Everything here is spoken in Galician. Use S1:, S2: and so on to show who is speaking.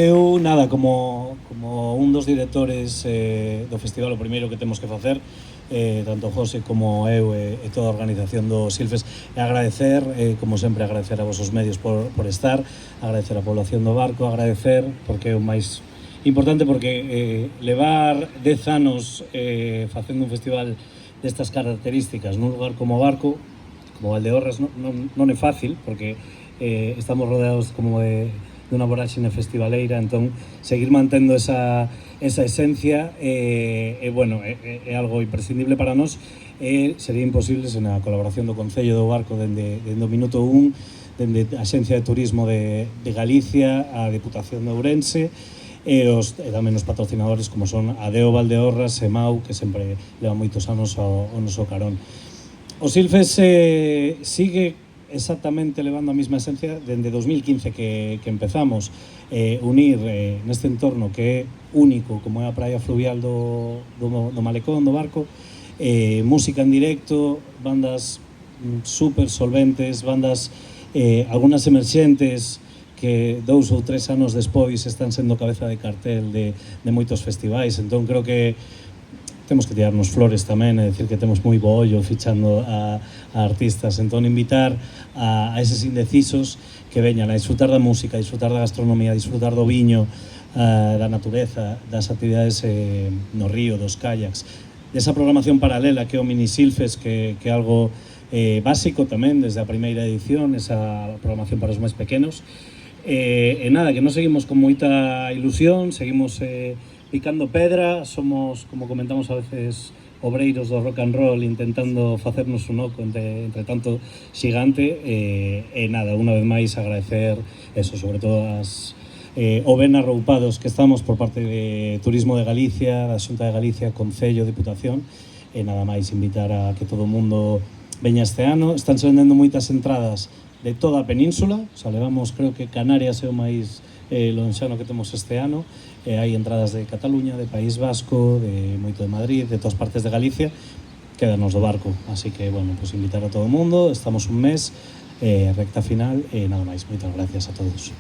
S1: Eu, nada, como un dos directores do festival, o primeiro que temos que facer, tanto José como eu e toda a organización do Silfes, é agradecer, como sempre, agradecer a vosos medios por estar, agradecer a población do Barco, agradecer, porque é o máis importante, porque levar 10 anos facendo un festival destas características nun lugar como Barco, como Valdeorras, non é fácil, porque estamos rodeados como de unha voráxine festivaleira, entón seguir mantendo esa esencia bueno, é algo imprescindible para nós. Sería imposible sen a colaboración do Concello do Barco dende o minuto 1, dende a Axencia de Turismo de Galicia, a Deputación de Ourense e tamén os patrocinadores como son Adeo Valdeorras e Mau, que sempre leva moitos anos ao noso carón. O Silfes sigue exactamente levando a mesma esencia dende 2015 que empezamos, unir neste entorno que é único, como é a praia fluvial do Malecón, do Barco, música en directo, bandas super solventes, bandas algunas emerxentes que 2 ou 3 anos despois están sendo cabeza de cartel de moitos festivais. Entón creo que temos que tirarnos flores tamén, é dicir que temos moi bo ollo fichando a artistas. Entón invitar a eses indecisos que veñan a disfrutar da música, a disfrutar da gastronomía, a disfrutar do viño, da natureza, das actividades no río, dos kayaks, desa programación paralela que é o Mini Silfes, que é algo básico tamén desde a primeira edición, esa programación para os máis pequenos. E nada, que nos seguimos con moita ilusión, seguimos picando pedra, somos, como comentamos a veces, obreiros do rock and roll intentando facernos un oco entre tanto xigante, e nada, unha vez máis agradecer eso, sobre todo o ben arroupados que estamos por parte de Turismo de Galicia, da Xunta de Galicia, Concello, Deputación, e nada máis invitar a que todo o mundo veña este ano. Están vendendo moitas entradas de toda a península, o sea, levamos, creo que Canarias é o máis lonxano que temos este ano, hai entradas de Cataluña, de País Vasco, de moito de Madrid, de todas partes de Galicia, quédanos do Barco, así que, bueno, pues invitar a todo o mundo, estamos un mes, recta final, e nada máis, moitas gracias a todos.